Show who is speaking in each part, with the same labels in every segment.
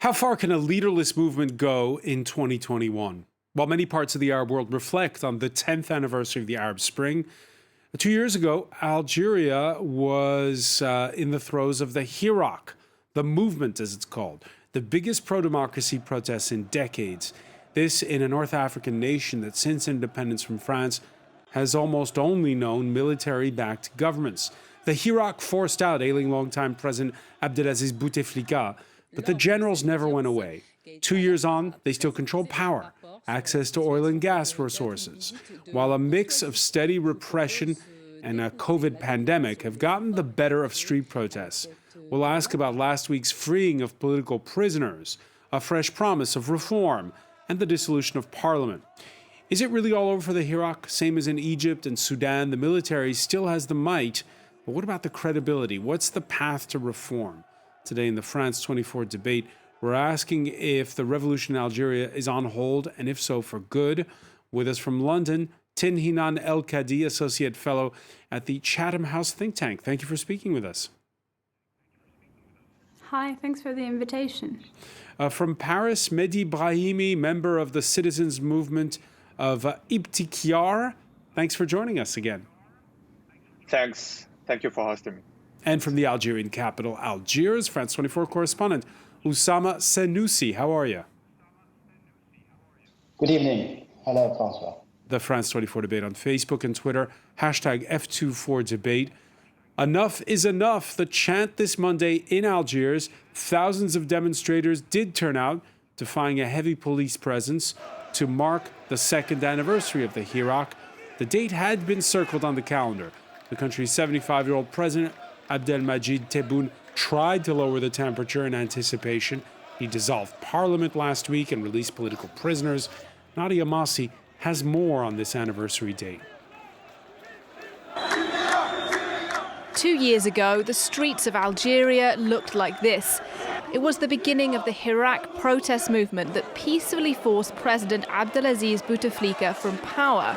Speaker 1: How far can a leaderless movement go in 2021? While many parts of the Arab world reflect on the 10th anniversary of the Arab Spring, 2 years ago, Algeria was in the throes of the Hirak, the movement as it's called, the biggest pro-democracy protests in decades. This in a North African nation that since independence from France has almost only known military-backed governments. The Hirak forced out ailing longtime President Abdelaziz Bouteflika, but the generals never went away. 2 years on, they still control power, access to oil and gas resources, while a mix of steady repression and a COVID pandemic have gotten the better of street protests. We'll ask about last week's freeing of political prisoners, a fresh promise of reform, and the dissolution of parliament. Is it really all over for the Hirak? Same as in Egypt and Sudan, the military still has the might, but what about the credibility? What's the path to reform? Today in the France 24 debate, we're asking if the revolution in Algeria is on hold, and if so, for good. With us from London, Tin Hinan El Kadi, Associate Fellow at the Chatham House think tank. Thank you for speaking with us.
Speaker 2: Hi, thanks for the invitation.
Speaker 1: From Paris, Mehdi Brahimi, member of the citizens movement of Ibtikyar. Thanks for joining us again.
Speaker 3: Thanks. Thank you for hosting me.
Speaker 1: And from the Algerian capital, Algiers, France 24 correspondent Oussama Senussi. How are you?
Speaker 4: Good evening. Hello, Francois.
Speaker 1: The France 24 debate on Facebook and Twitter, hashtag F24debate. Enough is enough. The chant this Monday in Algiers, thousands of demonstrators did turn out, defying a heavy police presence to mark the second anniversary of the Hirak. The date had been circled on the calendar. The country's 75-year-old president, Abdelmajid Tebboune, tried to lower the temperature in anticipation. He dissolved parliament last week and released political prisoners. Nadia Massi has more on this anniversary date.
Speaker 5: 2 years ago, the streets of Algeria looked like this. It was the beginning of the Hirak protest movement that peacefully forced President Abdelaziz Bouteflika from power.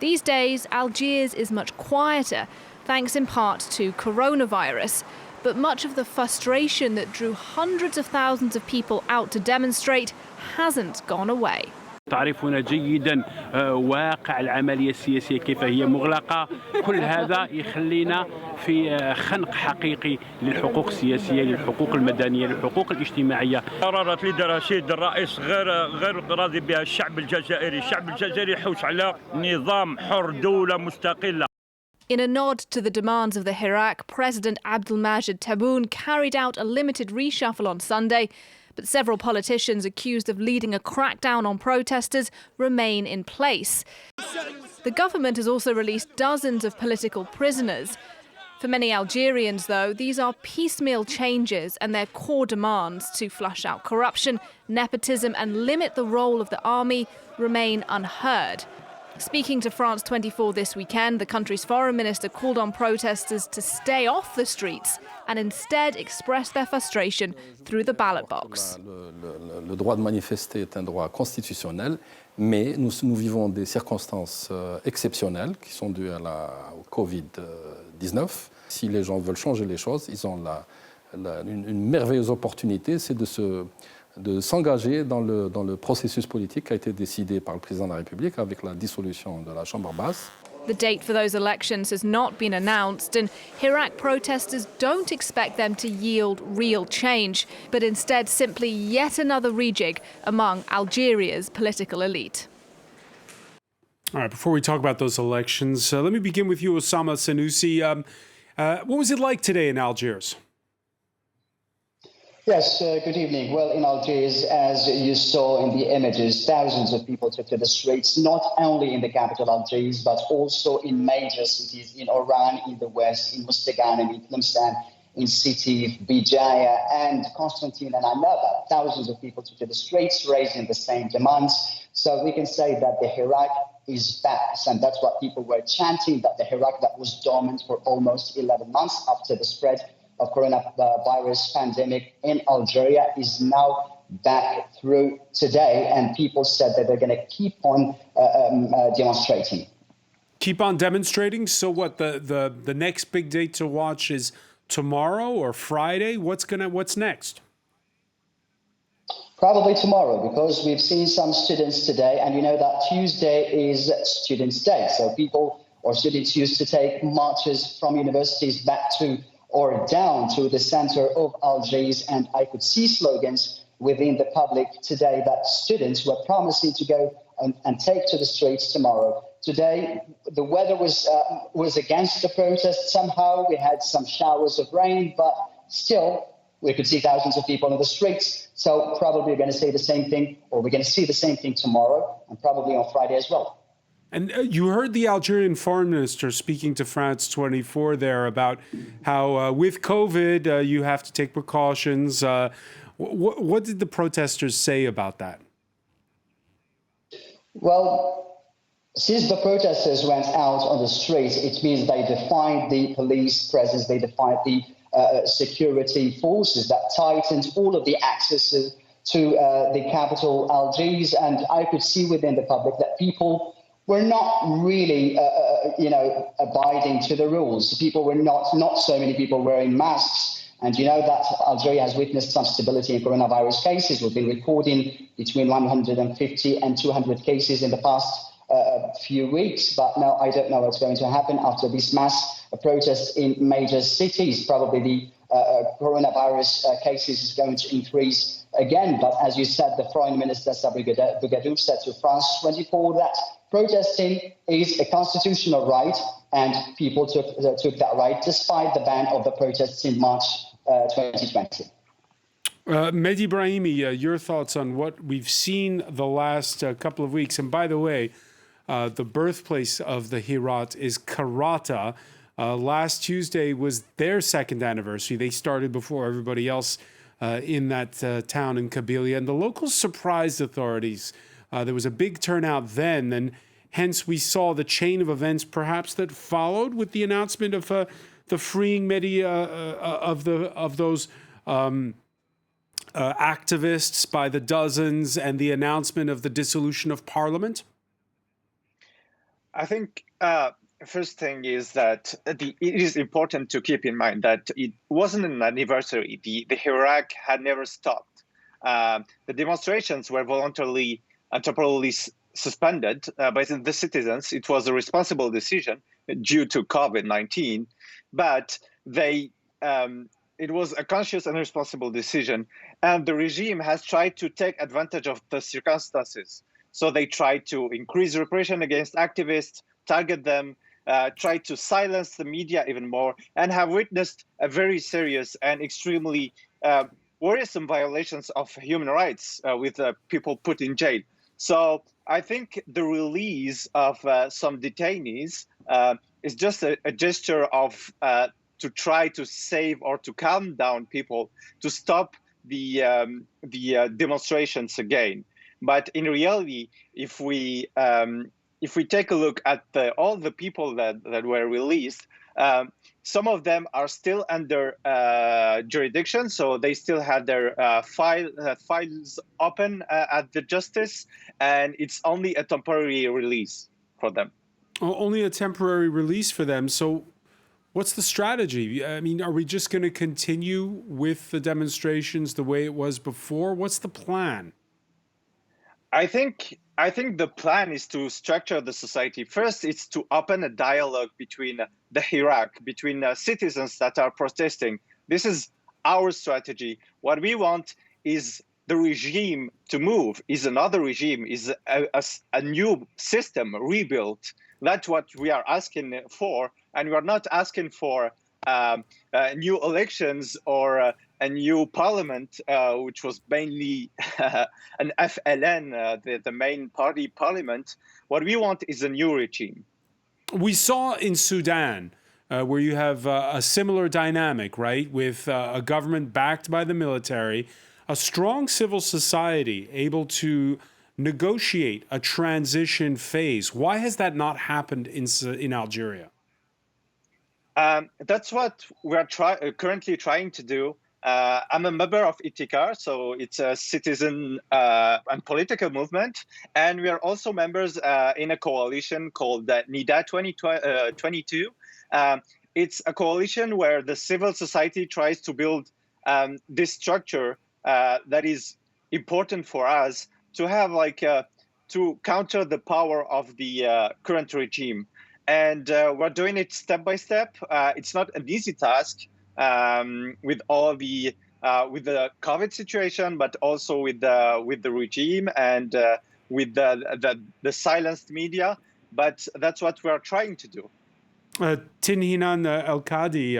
Speaker 5: These days, Algiers is much quieter, thanks in part to coronavirus. But much of the frustration that drew hundreds of thousands of people out to demonstrate hasn't gone away.
Speaker 6: تعرفون جيدا واقع العملية السياسية كيف هي مغلقة. كل هذا يخلينا في خنق حقيقي للحقوق السياسية، للحقوق المدنية، للحقوق الاجتماعية. قرارات ليدر رشيد الرئيس غير راضي بها الشعب الجزائري. الشعب الجزائري يحوس على نظام حر، دولة مستقلة.
Speaker 5: In a nod to the demands of the Hirak, President Abdelmajid Tebboune carried out a limited reshuffle on Sunday, but several politicians accused of leading a crackdown on protesters remain in place. The government has also released dozens of political prisoners. For many Algerians, though, these are piecemeal changes, and their core demands to flush out corruption, nepotism and limit the role of the army remain unheard. Speaking to France 24 this weekend, the country's foreign minister called on protesters to stay off the streets and instead express their frustration through the ballot box.
Speaker 7: Le droit de manifester est un droit constitutionnel, mais nous vivons des circonstances exceptionnelles qui sont dues au Covid-19. Si les gens veulent changer les choses, ils ont une merveilleuse opportunité, c'est de s'engager dans le processus politique qui a été décidé par le président de la République avec la dissolution de la Chambre basse.
Speaker 5: The date for those elections has not been announced, and Hirak protesters don't expect them to yield real change, but instead simply yet another rejig among Algeria's political elite.
Speaker 1: All right, before we talk about those elections, let me begin with you, Oussama Senussi. What was it like today in Algiers?
Speaker 4: Yes, good evening. Well, in Algiers, as you saw in the images, thousands of people took to the streets, not only in the capital Algiers, but also in major cities in Oran, in the west, in Mustaqan and in Tlemcen, in Sétif, Bijaya and Constantine and Annaba. Thousands of people took to the streets, raising the same demands. So we can say that the Hirak is back, and that's what people were chanting, that the Hirak that was dormant for almost 11 months after the spread of coronavirus pandemic in Algeria is now back through today, and people said that they're going to keep on demonstrating.
Speaker 1: Keep on demonstrating? So what, the next big date to watch is tomorrow or Friday? What's next?
Speaker 4: Probably tomorrow, because we've seen some students today, and you know that Tuesday is Students' Day. So people or students used to take marches from universities back to or down to the center of Algiers, and I could see slogans within the public today that students were promising to go and take to the streets tomorrow. Today, the weather was against the protest. Somehow we had some showers of rain, but still we could see thousands of people on the streets. So probably we're going to say the same thing, or we're going to see the same thing tomorrow and probably on Friday as well.
Speaker 1: And you heard the Algerian foreign minister speaking to France 24 there about how with COVID, you have to take precautions. What did the protesters say about that?
Speaker 4: Well, since the protesters went out on the streets, it means they defied the police presence, they defied the security forces that tightened all of the access to the capital, Algiers. And I could see within the public that people were not really, abiding to the rules. People were not so many people wearing masks. And you know that Algeria has witnessed some stability in coronavirus cases. We've been recording between 150 and 200 cases in the past few weeks. But now I don't know what's going to happen after this mass protest in major cities. Probably the coronavirus cases is going to increase again. But as you said, the Foreign Minister Sabri Bougadou said to France 24 that protesting is a constitutional right, and people took that right despite the ban of the protests in March 2020.
Speaker 1: Mehdi Brahimi, your thoughts on what we've seen the last couple of weeks. And by the way, the birthplace of the Hirat is Karata. Last Tuesday was their second anniversary. They started before everybody else in that town in Kabylia. And the locals surprised authorities. There was a big turnout then, and hence we saw the chain of events perhaps that followed with the announcement of the freeing of those activists by the dozens and the announcement of the dissolution of parliament?
Speaker 3: I think first thing is that it is important to keep in mind that it wasn't an anniversary. The Hirak had never stopped. The demonstrations were voluntarily and temporarily suspended by the citizens. It was a responsible decision due to COVID-19, but it was a conscious and responsible decision. And the regime has tried to take advantage of the circumstances. So they tried to increase repression against activists, target them, try to silence the media even more, and have witnessed a very serious and extremely worrisome violations of human rights with people put in jail. So I think the release of some detainees is just a gesture of to try to save or to calm down people, to stop the demonstrations again. But in reality, if we take a look at all the people that were released, some of them are still under jurisdiction, so they still have their files open at the justice, and it's only a temporary release for them.
Speaker 1: Only a temporary release for them. So what's the strategy? I mean, are we just going to continue with the demonstrations the way it was before? What's the plan?
Speaker 3: I think the plan is to structure the society. First, it's to open a dialogue between the Hirak, between citizens that are protesting. This is our strategy. What we want is the regime to move, is another regime, is a new system rebuilt. That's what we are asking for. And we are not asking for new elections or a new parliament, which was mainly an FLN, the main party parliament. What we want is a new regime.
Speaker 1: We saw in Sudan, where you have a similar dynamic, right, with a government backed by the military, a strong civil society able to negotiate a transition phase. Why has that not happened in Algeria?
Speaker 3: That's what we are currently trying to do. I'm a member of Itikar, so it's a citizen and political movement. And we are also members in a coalition called NIDA 2022. It's a coalition where the civil society tries to build this structure that is important for us to have to counter the power of the current regime. And we're doing it step by step. It's not an easy task with all the with the COVID situation, but also with the regime and with the silenced media. But that's what we're trying to do.
Speaker 1: Tinhinan El-Kadi,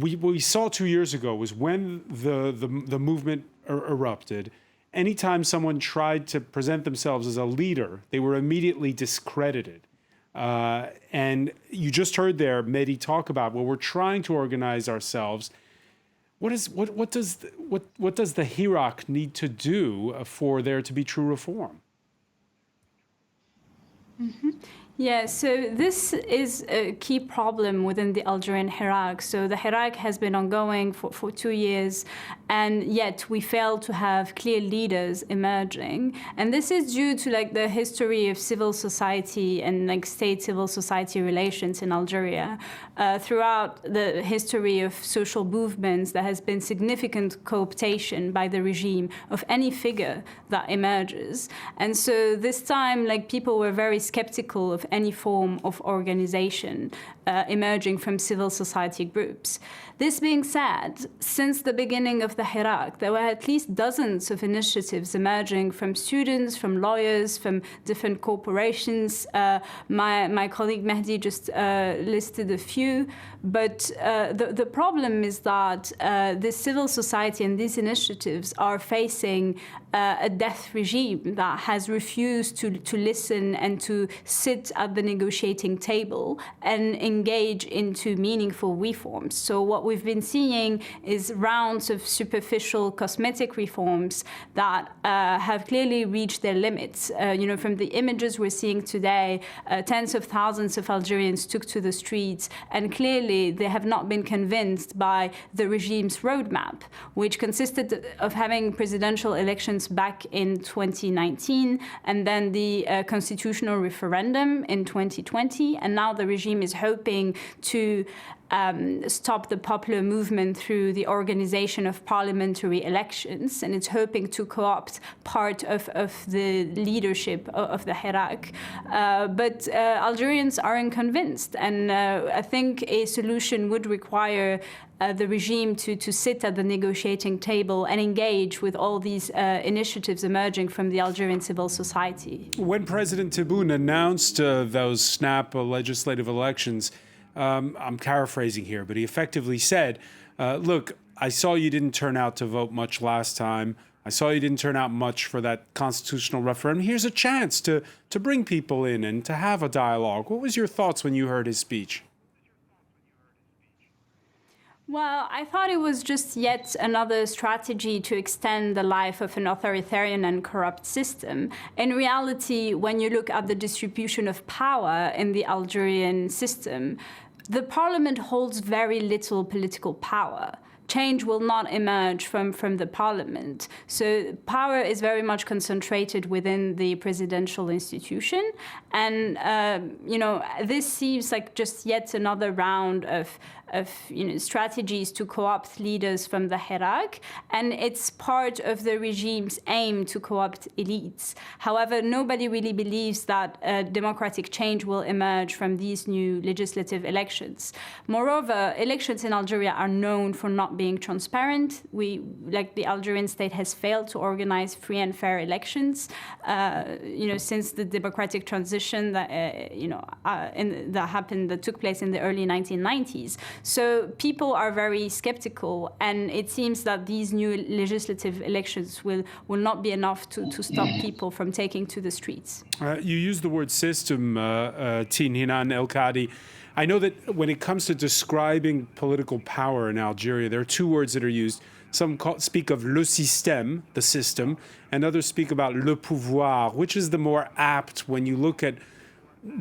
Speaker 1: we saw 2 years ago was when the movement erupted. Anytime someone tried to present themselves as a leader, they were immediately discredited. And you just heard there Mehdi talk about, well, we're trying to organize ourselves. What does the Hirak need to do for there to be true reform?
Speaker 2: Mm-hmm. Yeah, so this is a key problem within the Algerian Hirak. So the Hirak has been ongoing for 2 years, and yet we fail to have clear leaders emerging. And this is due to the history of civil society and state civil society relations in Algeria. Throughout the history of social movements, there has been significant co-optation by the regime of any figure that emerges. And so this time, people were very skeptical of any form of organization emerging from civil society groups. This being said, since the beginning of the Hirak, there were at least dozens of initiatives emerging from students, from lawyers, from different corporations. My colleague Mehdi just listed a few, but the problem is that the civil society and these initiatives are facing a death regime that has refused to listen and to sit at the negotiating table and engage into meaningful reforms. So what we've been seeing is rounds of superficial cosmetic reforms that have clearly reached their limits. From the images we're seeing today, tens of thousands of Algerians took to the streets, and clearly they have not been convinced by the regime's roadmap, which consisted of having presidential elections back in 2019, and then the constitutional referendum in 2020, and now the regime is hoping to stop the popular movement through the organization of parliamentary elections, and it's hoping to co-opt part of the leadership of the Hirak. But Algerians aren't convinced, and I think a solution would require the regime to sit at the negotiating table and engage with all these initiatives emerging from the Algerian civil society.
Speaker 1: When President Tebboune announced those snap legislative elections, I'm paraphrasing here, but he effectively said, look, I saw you didn't turn out to vote much last time. I saw you didn't turn out much for that constitutional referendum. Here's a chance to bring people in and to have a dialogue. What was your thoughts when you heard his speech?
Speaker 2: Well, I thought it was just yet another strategy to extend the life of an authoritarian and corrupt system. In reality, when you look at the distribution of power in the Algerian system, the parliament holds very little political power. Change will not emerge from the parliament. So power is very much concentrated within the presidential institution. And, this seems like just yet another round of strategies to co-opt leaders from the Hirak, and it's part of the regime's aim to co-opt elites. However, nobody really believes that democratic change will emerge from these new legislative elections. Moreover, elections in Algeria are known for not being transparent. The Algerian state has failed to organize free and fair elections, since the democratic transition that took place in the early 1990s. So people are very skeptical, and it seems that these new legislative elections will not be enough to stop people from taking to the streets.
Speaker 1: You use the word system, Tinhinan El-Kadi. I know that when it comes to describing political power in Algeria, there are two words that are used. Some speak of le système, the system, and others speak about le pouvoir. Which is the more apt when you look at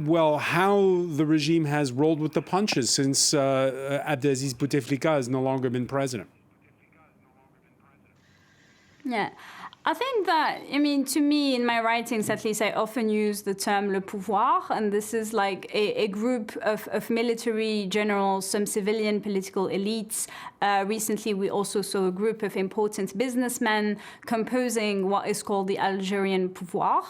Speaker 1: how the regime has rolled with the punches since Abdelaziz Bouteflika has no longer been president?
Speaker 2: Yeah. I think that, I mean, to me, in my writings, at least, I often use the term le pouvoir, and this is like a group of military generals, some civilian political elites. Recently, we also saw a group of important businessmen composing what is called the Algerian pouvoir.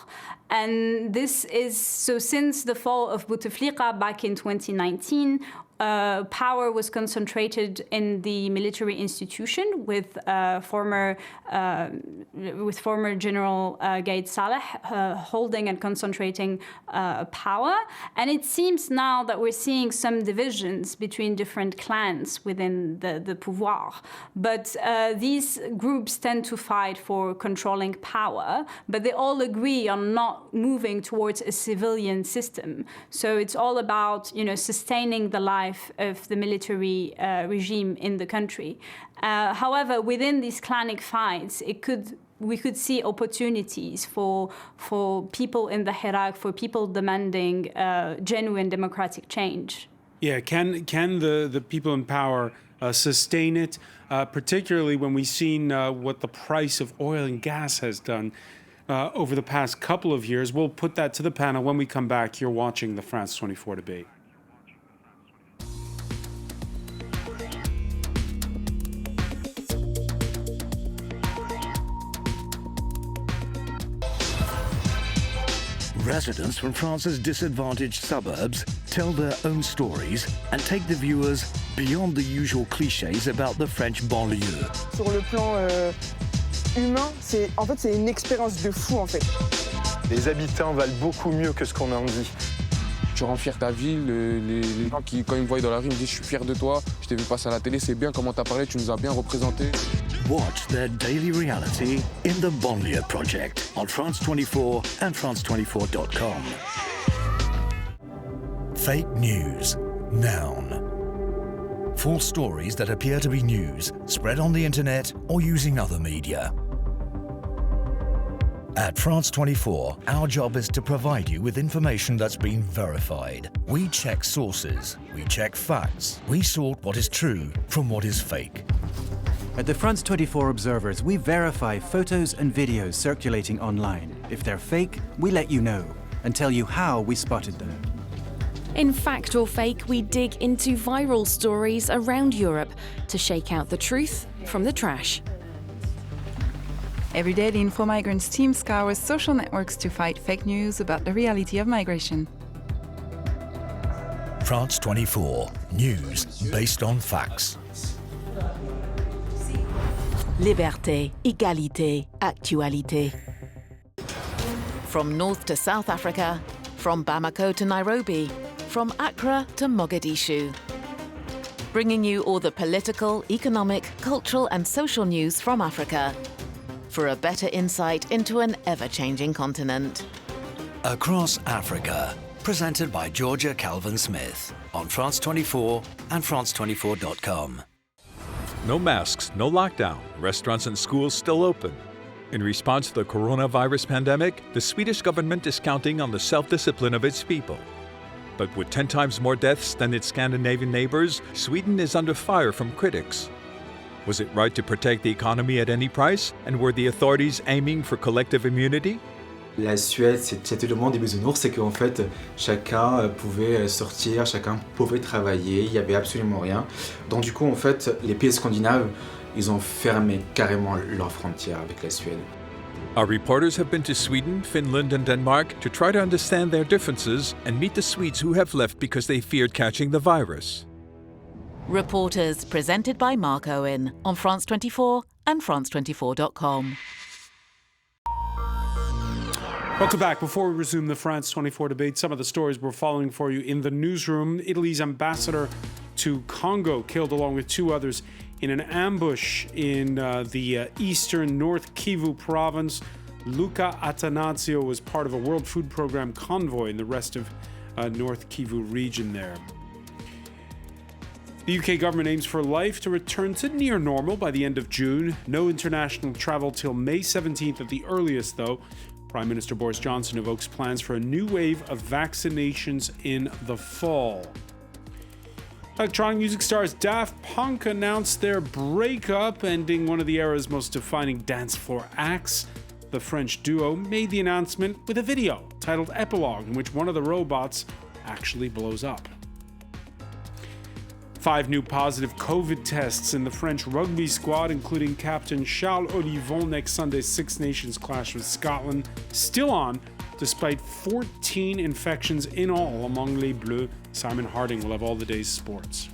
Speaker 2: And this is, so since the fall of Bouteflika back in 2019, power was concentrated in the military institution with former General Gaid Saleh holding and concentrating power. And it seems now that we're seeing some divisions between different clans within the pouvoir. But these groups tend to fight for controlling power, but they all agree on not moving towards a civilian system. So it's all about, sustaining the life of the military regime in the country. However, within these clanic fights, we could see opportunities for people in the Hirak, for people demanding genuine democratic change.
Speaker 1: Yeah, can the people in power sustain it, particularly when we've seen what the price of oil and gas has done over the past couple of years? We'll put that to the panel when we come back. You're watching the France 24 debate.
Speaker 8: Residents from France's disadvantaged suburbs tell their own stories and take the viewers beyond the usual clichés about the French banlieue.
Speaker 9: Sur le plan humain, c'est une expérience de fou en fait.
Speaker 10: Les habitants valent beaucoup mieux que ce qu'on en dit.
Speaker 11: Tu rends fier ta ville, les gens qui, quand ils me voient dans la rue, me disent « je suis fier de toi, je t'ai vu passer à la télé, c'est bien comment t'as parlé, tu nous as bien représentés ».
Speaker 8: Watch their daily reality in the Banlieue Project on France 24 and France24.com.
Speaker 12: Fake news. Noun. False stories that appear to be news, spread on the internet or using other media. At France 24, our job is to provide you with information that's been verified. We check sources, we check facts, we sort what is true from what is fake.
Speaker 13: At the France 24 Observers, we verify photos and videos circulating online. If they're fake, we let you know and tell you how we spotted them.
Speaker 14: In Fact or Fake, we dig into viral stories around Europe to shake out the truth from the trash.
Speaker 15: Every day, the Info Migrants team scours social networks to fight fake news about the reality of migration.
Speaker 12: France 24. News based on facts.
Speaker 16: Liberté, égalité, actualité.
Speaker 14: From North to South Africa, from Bamako to Nairobi, from Accra to Mogadishu. Bringing you all the political, economic, cultural and social news from Africa for a better insight into an ever-changing continent.
Speaker 12: Across Africa, presented by Georgia Calvin-Smith on France 24 and France24.com.
Speaker 17: No masks, no lockdown. Restaurants and schools still open. In response to the coronavirus pandemic, the Swedish government is counting on the self-discipline of its people. But with 10 times more deaths than its Scandinavian neighbors, Sweden is under fire from critics. Was it right to protect the economy at any price? And were the authorities aiming for collective immunity?
Speaker 18: La Suède, c'était le monde des bisounours, c'est qu'en fait, chacun pouvait sortir, chacun pouvait travailler, il n'y avait absolument rien. Donc du coup, en fait, les pays scandinaves, ils ont fermé carrément leurs frontières avec la Suède.
Speaker 17: Our reporters have been to Sweden, Finland and Denmark to try to understand their differences and meet the Swedes who have left because they feared catching the virus.
Speaker 14: Reporters presented by Mark Owen on France 24 and France24.com.
Speaker 1: Welcome back. Before we resume the France 24 debate, some of the stories we're following for you in the newsroom. Italy's ambassador to Congo killed along with 2 others in an ambush in the eastern North Kivu province. Luca Atanasio was part of a World Food Programme convoy in the rest of North Kivu region there. The UK government aims for life to return to near normal by the end of June. No international travel till May 17th at the earliest, though. Prime Minister Boris Johnson evokes plans for a new wave of vaccinations in the fall. Electronic music stars Daft Punk announced their breakup, ending one of the era's most defining dance floor acts. The French duo made the announcement with a video titled Epilogue, in which one of the robots actually blows up. 5 new positive COVID tests in the French rugby squad, including captain Charles Olivon next Sunday's Six Nations clash with Scotland, still on, despite 14 infections in all among Les Bleus. Simon Harding will have all the day's sports.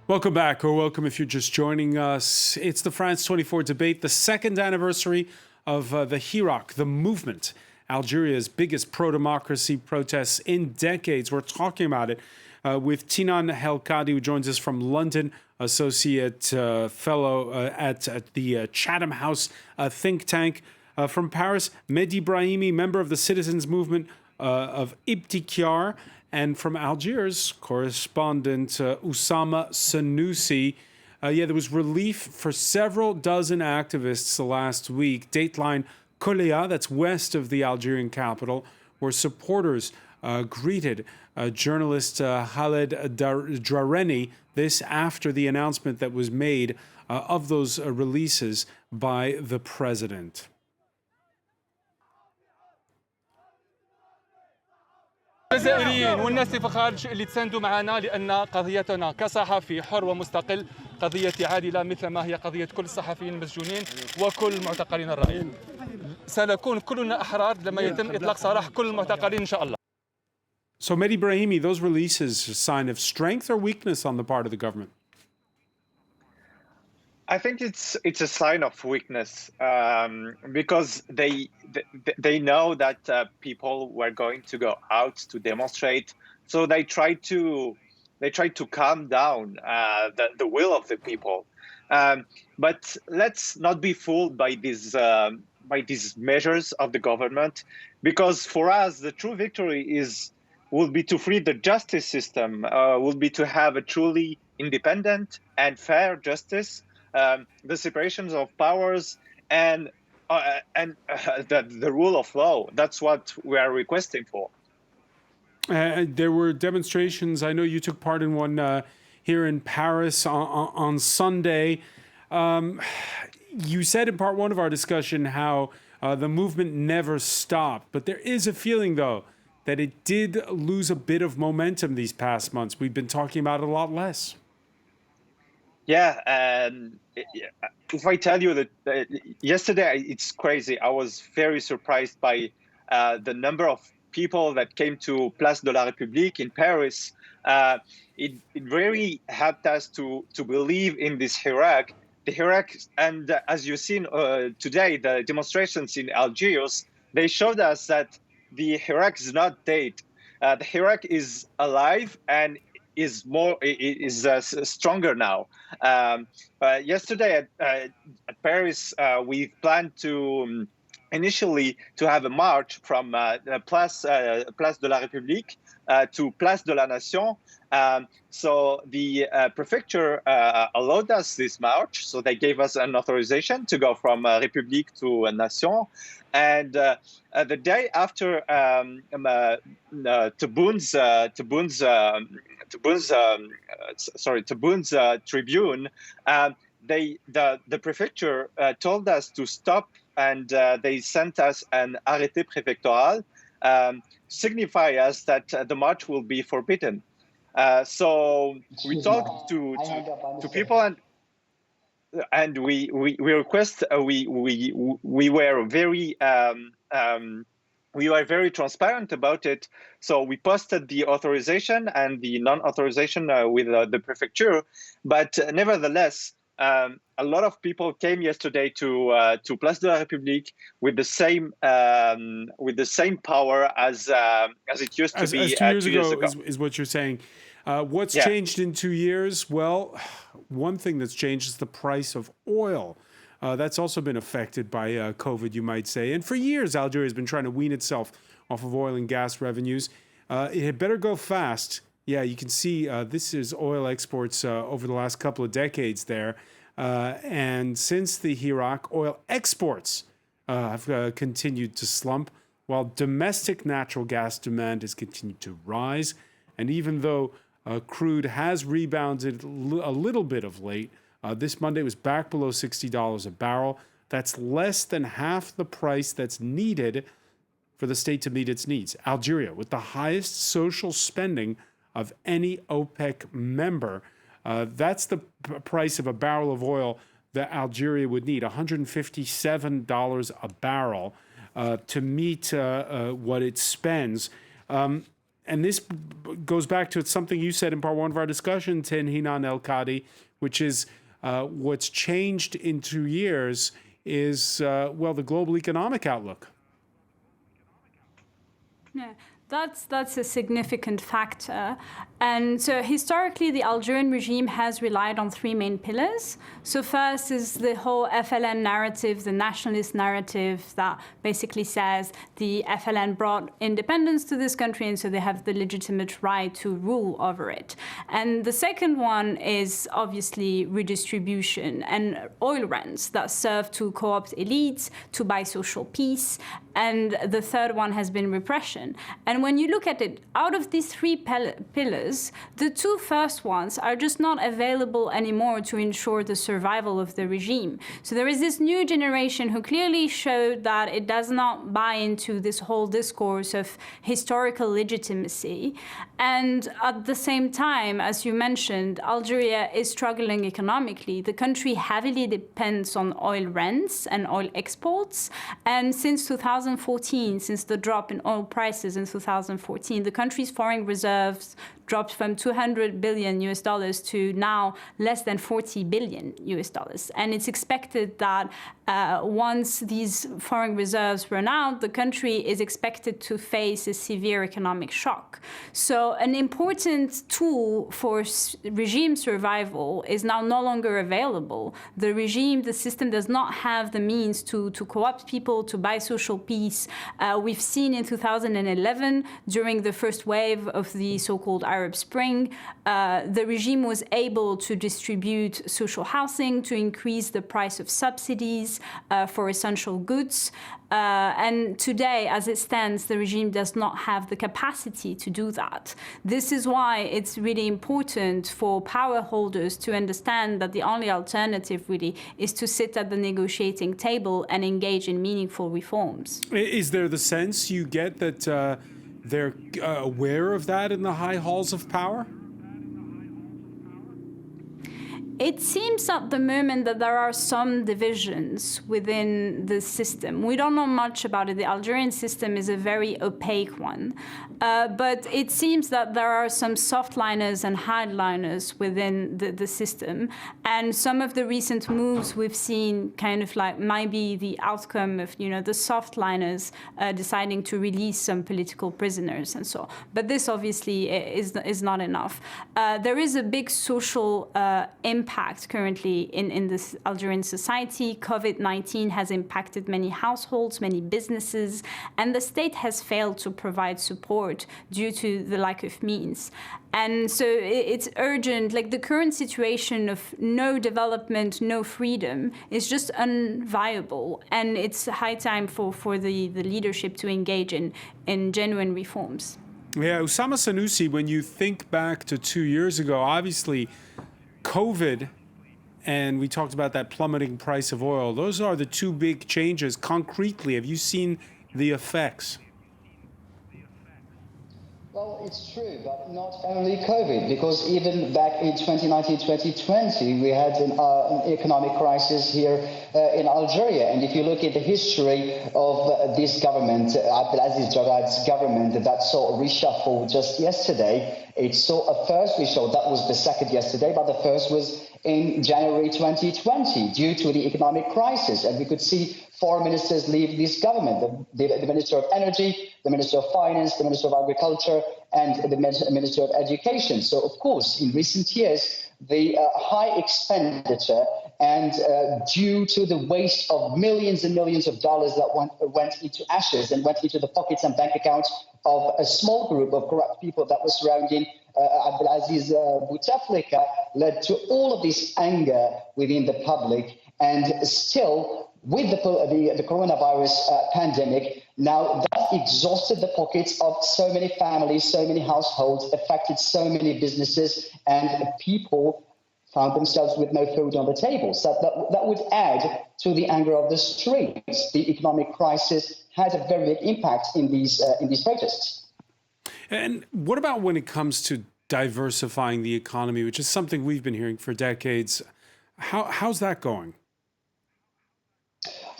Speaker 1: Welcome back, or welcome if you're just joining us. It's the France 24 debate, the second anniversary of the Hirak, the movement, Algeria's biggest pro-democracy protests in decades. We're talking about it with Tinan Helkadi, who joins us from London, associate fellow at the Chatham House think tank. From Paris, Mehdi Brahimi, member of the citizens movement of Ibtikyar. And from Algiers, correspondent Oussama Sanusi. There was relief for several dozen activists last week. Dateline Kolea, that's west of the Algerian capital, where supporters greeted journalist Khaled Drareni, this after the announcement that was made of those releases by the president.
Speaker 19: الجزائريين والناس في الخارج اللي تساندوا معنا لأن قضيتنا كصحفي حر ومستقل قضية عادلة مثل ما هي قضية كل الصحفيين المسجونين وكل معتقلين الرأي. سنكون كلنا أحرار لما يتم إطلاق سراح كل المعتقلين إن شاء الله.
Speaker 1: So Mehdi Brahimi, those releases a sign of strength or weakness on the part of the government?
Speaker 3: I think it's a sign of weakness because they know that people were going to go out to demonstrate, so they try to calm down the will of the people. But let's not be fooled by these measures of the government, because for us the true victory will be to free the justice system, will be to have a truly independent and fair justice. The separations of powers and the rule of law. That's what we are requesting for.
Speaker 1: There were demonstrations. I know you took part in one here in Paris on Sunday. You said in part one of our discussion how the movement never stopped. But there is a feeling, though, that it did lose a bit of momentum these past months. We've been talking about it a lot less.
Speaker 3: Yeah, and if I tell you that yesterday, it's crazy. I was very surprised by the number of people that came to Place de la République in Paris. It really helped us to believe in this Hirak. The Hirak, and as you've seen today, the demonstrations in Algiers, they showed us that the Hirak is not dead. The Hirak is alive and is stronger now. Yesterday at Paris, we planned to initially to have a march from Place de la République to Place de la Nation. So the prefecture allowed us this march. So they gave us an authorization to go from République to Nation. And the day after Tebboun's tribune, the prefecture told us to stop, and they sent us an arrêté préfectoral, signify us that the march will be forbidden. So we talked to people, and we request we were very transparent about it. So we posted the authorization and the non-authorization with the prefecture. But nevertheless, a lot of people came yesterday to Place de la République with the same power as it used to be
Speaker 1: 2 years
Speaker 3: 2 years ago.
Speaker 1: Is what you're saying. What's changed in 2 years? Well, one thing that's changed is the price of oil. That's also been affected by COVID, you might say. And for years, Algeria has been trying to wean itself off of oil and gas revenues. It had better go fast. Yeah, you can see this is oil exports over the last couple of decades there. And since the Iraq, oil exports have continued to slump, while domestic natural gas demand has continued to rise. And even though crude has rebounded a little bit of late, this Monday was back below $60 a barrel. That's less than half the price that's needed for the state to meet its needs. Algeria, with the highest social spending of any OPEC member, that's the price of a barrel of oil that Algeria would need, $157 a barrel to meet what it spends. And this goes back to something you said in part one of our discussion, Hinan El-Kadi, which is what's changed in 2 years is, the global economic outlook.
Speaker 2: Yeah, that's a significant factor. And so historically, the Algerian regime has relied on three main pillars. So first is the whole FLN narrative, the nationalist narrative that basically says the FLN brought independence to this country, and so they have the legitimate right to rule over it. And the second one is obviously redistribution and oil rents that serve to co-opt elites, to buy social peace. And the third one has been repression. And when you look at it, out of these three pillars, the two first ones are just not available anymore to ensure the survival of the regime. So there is this new generation who clearly showed that it does not buy into this whole discourse of historical legitimacy. And at the same time, as you mentioned, Algeria is struggling economically. The country heavily depends on oil rents and oil exports. And since 2014, since the drop in oil prices in 2014, the country's foreign reserves dropped from $200 billion to now less than $40 billion. And it's expected that once these foreign reserves run out, the country is expected to face a severe economic shock. So an important tool for regime survival is now no longer available. The regime, the system does not have the means to co-opt people, to buy social peace. We've seen in 2011, during the first wave of the so-called Arab Spring, the regime was able to distribute social housing, to increase the price of subsidies for essential goods. And today, as it stands, the regime does not have the capacity to do that. This is why it's really important for power holders to understand that the only alternative really is to sit at the negotiating table and engage in meaningful reforms.
Speaker 1: Is there the sense you get that they're aware of that in the high halls of power?
Speaker 2: It seems at the moment that there are some divisions within the system. We don't know much about it. The Algerian system is a very opaque one. But it seems that there are some softliners and hardliners within the system. And some of the recent moves we've seen kind of like might be the outcome of, the softliners deciding to release some political prisoners and so on. But this obviously is not enough. There is a big social impact currently in this Algerian society. COVID-19 has impacted many households, many businesses, and the state has failed to provide support due to the lack of means. And so it's urgent, like the current situation of no development, no freedom is just unviable. And it's high time for the leadership to engage in genuine reforms.
Speaker 1: Yeah, Oussama Sanusi, when you think back to 2 years ago, obviously COVID, and we talked about that plummeting price of oil, those are the two big changes. Concretely, have you seen the effects?
Speaker 4: Well, it's true, but not only COVID, because even back in 2019-2020, we had an economic crisis here in Algeria. And if you look at the history of this government, Abdelaziz Jarad's government, that saw a reshuffle just yesterday, it saw a first reshuffle. That was the second yesterday, but the first was in January 2020 due to the economic crisis. And we could see 4 ministers leave this government, the Minister of Energy, the Minister of Finance, the Minister of Agriculture, and the Minister of Education. So, of course, in recent years, the high expenditure And due to the waste of millions and millions of dollars that went into ashes and went into the pockets and bank accounts of a small group of corrupt people that was surrounding Abdelaziz Bouteflika, led to all of this anger within the public. And still, with the coronavirus pandemic, now that exhausted the pockets of so many families, so many households, affected so many businesses, and people found themselves with no food on the table. So that would add to the anger of the streets. The economic crisis had a very big impact in these protests.
Speaker 1: And what about when it comes to diversifying the economy, which is something we've been hearing for decades? How's that going?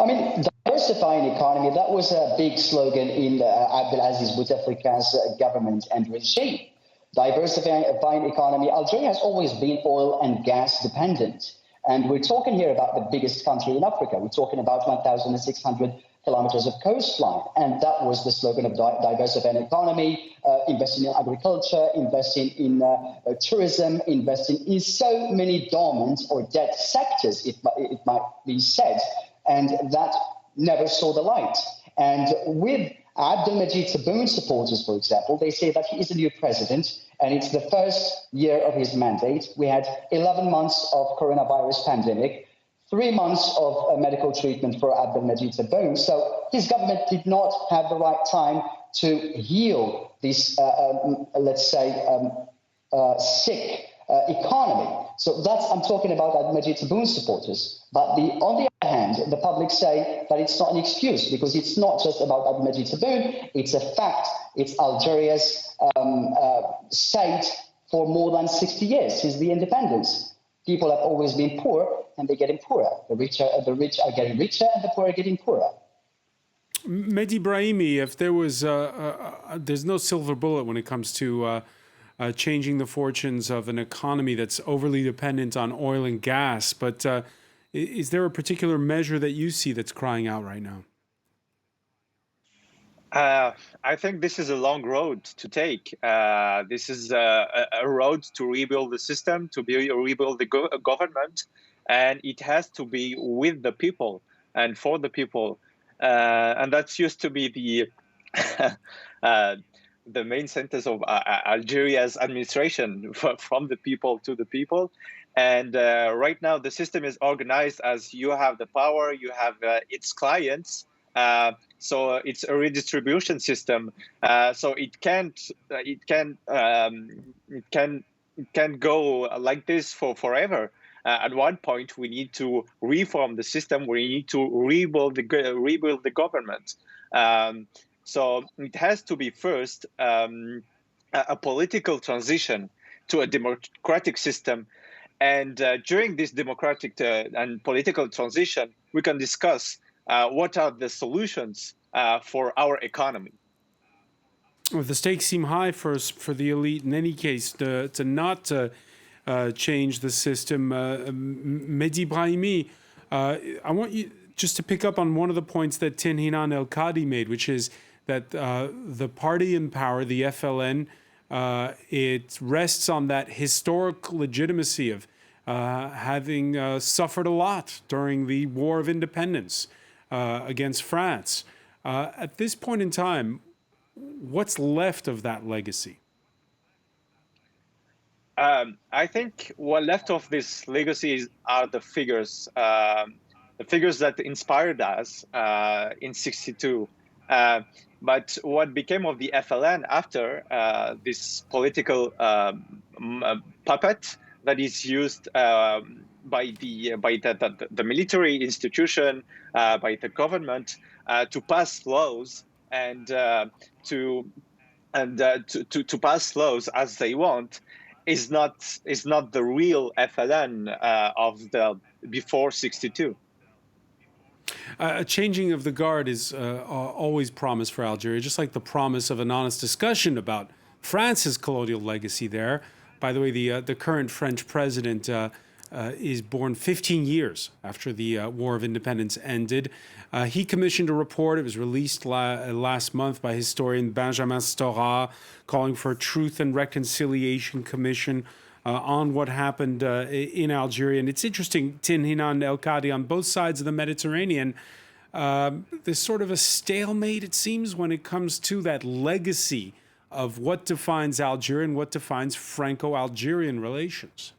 Speaker 4: I mean, diversifying the economy, that was a big slogan in Abdelaziz Bouteflika's government and regime. Diversifying the economy. Algeria has always been oil and gas dependent. And we're talking here about the biggest country in Africa. We're talking about 1,600 kilometers of coastline. And that was the slogan of diversifying the economy, investing in agriculture, investing in tourism, investing in so many dormant or dead sectors, it might be said. And that never saw the light. And with Abdelmajid Tebboun's supporters, for example, they say that he is a new president, and it's the first year of his mandate. We had 11 months of coronavirus pandemic, 3 months of medical treatment for Abdelmajid Tebboun. So his government did not have the right time to heal this, sick economy. So I'm talking about Abdelmajid Tebboun's supporters. But on the other hand, the public say that it's not an excuse, because it's not just about Abdelmajid Tebboun. It's a fact. It's Algeria's state for more than 60 years since the independence. People have always been poor, and they're getting poorer. The rich are getting richer, and the poor are getting poorer.
Speaker 1: Mehdi Brahimi, if there was, there's no silver bullet when it comes to changing the fortunes of an economy that's overly dependent on oil and gas. But is there a particular measure that you see that's crying out right now?
Speaker 3: I think this is a long road to take. This is a road to rebuild the system, to rebuild the government, and it has to be with the people and for the people. And that's used to be the main sentence of Algeria's administration, from the people to the people. And right now, the system is organized as you have the power, you have its clients. So it's a redistribution system. So it can go like this for forever. At one point, we need to reform the system. We need to rebuild the government. So it has to be first a political transition to a democratic system. And during this democratic and political transition, we can discuss what are the solutions for our economy.
Speaker 1: Well, the stakes seem high for the elite in any case to not change the system. Mehdi Brahimi, I want you just to pick up on one of the points that Tinhinan El Kadi made, which is that the party in power, the FLN, it rests on that historic legitimacy of having suffered a lot during the War of Independence against France. At this point in time, what's left of that legacy?
Speaker 3: I think what left of this legacy are the figures that inspired us in '62. But what became of the FLN after this political puppet that is used by the military institution, by the government, to pass laws and to pass laws as they want, is not the real FLN of the before '62.
Speaker 1: A changing of the guard is always promised for Algeria, just like the promise of an honest discussion about France's colonial legacy there. By the way, the current French president is born 15 years after the War of Independence ended. He commissioned a report. It was released last month by historian Benjamin Stora, calling for a Truth and Reconciliation Commission. on what happened in Algeria. And it's interesting, Tin Hinan El Kadi, on both sides of the Mediterranean, there's sort of a stalemate, it seems, when it comes to that legacy of what defines Algeria and what defines Franco-Algerian relations.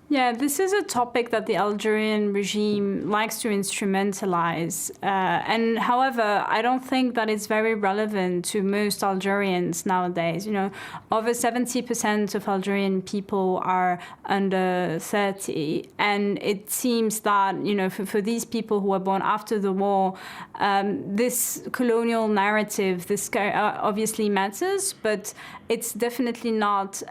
Speaker 2: Yeah, this is a topic that the Algerian regime likes to instrumentalize. And however, I don't think that it's very relevant to most Algerians nowadays. You know, over 70% of Algerian people are under 30. And it seems that, you know, for these people who were born after the war, this colonial narrative, this obviously matters, but it's definitely not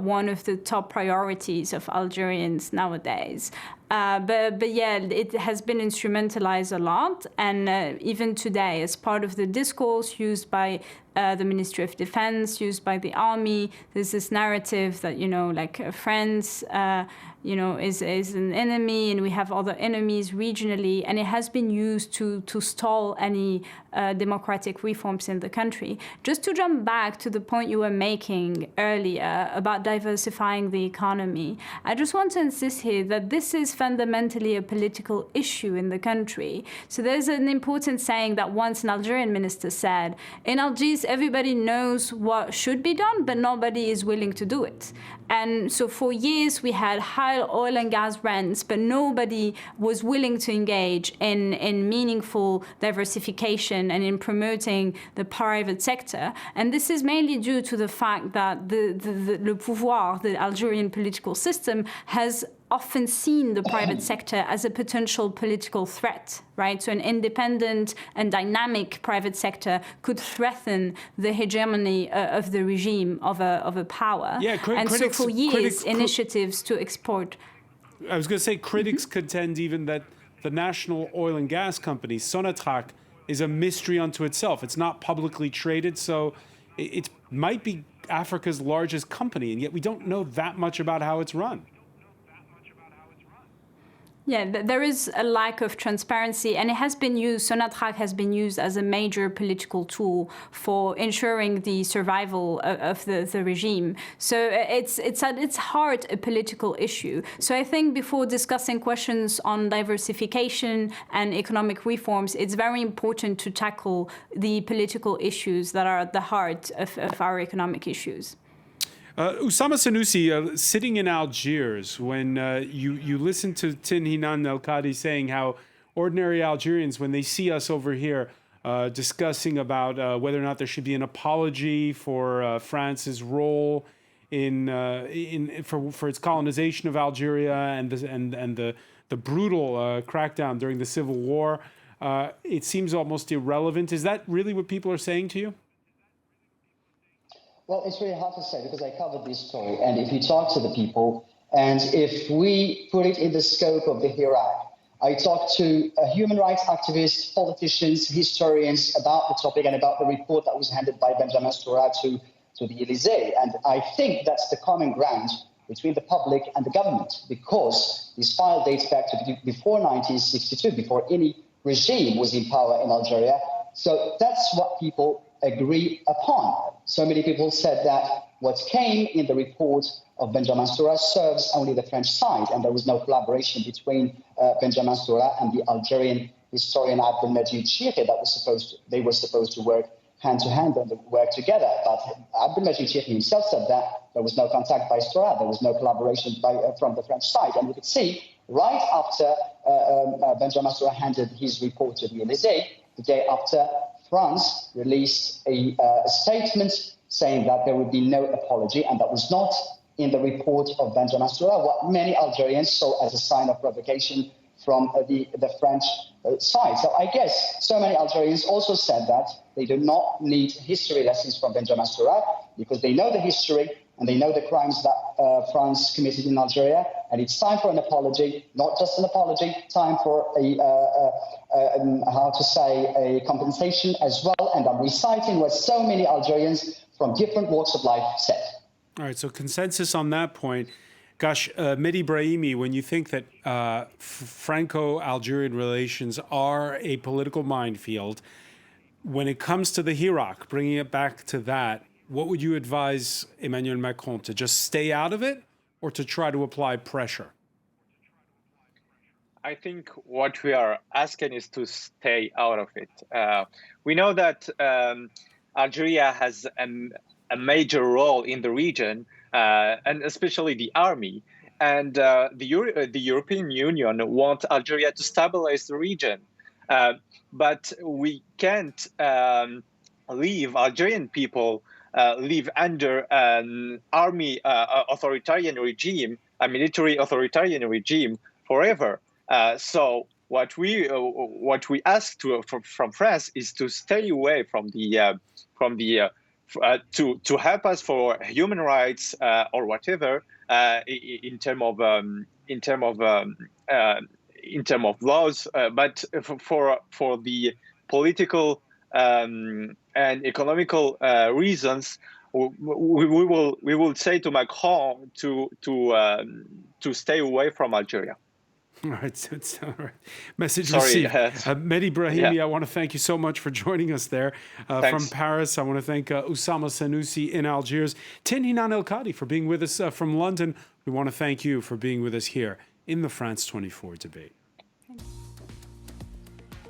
Speaker 2: one of the top priorities of Algerians nowadays. But yeah, it has been instrumentalized a lot, and even today, as part of the discourse used by the Ministry of Defense, used by the army, there's this narrative that, you know, like France, you know, is an enemy, and we have other enemies regionally, and it has been used to stall any democratic reforms in the country. Just to jump back to the point you were making earlier about diversifying the economy, I just want to insist here that this is fundamentally a political issue in the country. So there's an important saying that once an Algerian minister said, in Algiers, everybody knows what should be done, but nobody is willing to do it. And so for years, we had high oil and gas rents, but nobody was willing to engage in meaningful diversification and in promoting the private sector. And this is mainly due to the fact that le pouvoir, the Algerian political system, has often seen the private sector as a potential political threat, right? So an independent and dynamic private sector could threaten the hegemony of the regime of a power.
Speaker 1: Yeah,
Speaker 2: so for years, initiatives to export.
Speaker 1: I was going to say, critics contend even that the national oil and gas company, Sonatrach, is a mystery unto itself. It's not publicly traded, so it might be Africa's largest company, and yet we don't know that much about how it's run.
Speaker 2: Yeah, there is a lack of transparency, and it has been used, Sonatrach has been used as a major political tool for ensuring the survival of the regime. So it's at its heart a political issue. So I think before discussing questions on diversification and economic reforms, it's very important to tackle the political issues that are at the heart of our economic issues.
Speaker 1: Oussama Sanusi, sitting in Algiers, when you listen to Tin Hinan El Kadi saying how ordinary Algerians, when they see us over here discussing about whether or not there should be an apology for France's role for its colonization of Algeria and the brutal crackdown during the Civil War, it seems almost irrelevant. Is that really what people are saying to you?
Speaker 4: Well, it's really hard to say because I covered this story. And if you talk to the people, and if we put it in the scope of the Iraq, I talked to human rights activists, politicians, historians about the topic and about the report that was handed by Benjamin Stora to the Elysee. And I think that's the common ground between the public and the government, because this file dates back to before 1962, before any regime was in power in Algeria. So that's what people agree upon. So many people said that what came in the report of Benjamin Stora serves only the French side, and there was no collaboration between Benjamin Stora and the Algerian historian Abdelmajid Chiri they were supposed to work hand to hand and work together. But Abdelmajid Chiri himself said that there was no contact by Stora, there was no collaboration from the French side. And we could see right after Benjamin Stora handed his report to the Elysee, the day after, France released a statement saying that there would be no apology, and that was not in the report of Benjamin Stora, what many Algerians saw as a sign of provocation from the French side. So I guess so many Algerians also said that they do not need history lessons from Benjamin Stora because they know the history and they know the crimes that France committed in Algeria, and it's time for an apology, not just an apology, time for a compensation as well. And I'm reciting what so many Algerians from different walks of life said.
Speaker 1: All right, so consensus on that point. Gosh, Mehdi Brahimi, when you think that Franco-Algerian relations are a political minefield, when it comes to the Hirak, bringing it back to that, what would you advise Emmanuel Macron to just stay out of it or to try to apply pressure?
Speaker 3: I think what we are asking is to stay out of it. We know that Algeria has a major role in the region, and especially the army. And the European Union wants Algeria to stabilize the region. But we can't leave Algerian people live under an army authoritarian regime, a military authoritarian regime forever. So what we ask from France is to stay away from the to help us for human rights or whatever in term of laws, but for the political and economical reasons, we will say to Macron to stay away from Algeria.
Speaker 1: All right, it's all right. Message
Speaker 3: Sorry,
Speaker 1: received. Mehdi Brahimi,
Speaker 3: yeah.
Speaker 1: I want to thank you so much for joining us there. From Paris, I want to thank Oussama Sanusi in Algiers. Tinhinan El Kadi for being with us from London. We want to thank you for being with us here in the France 24 debate.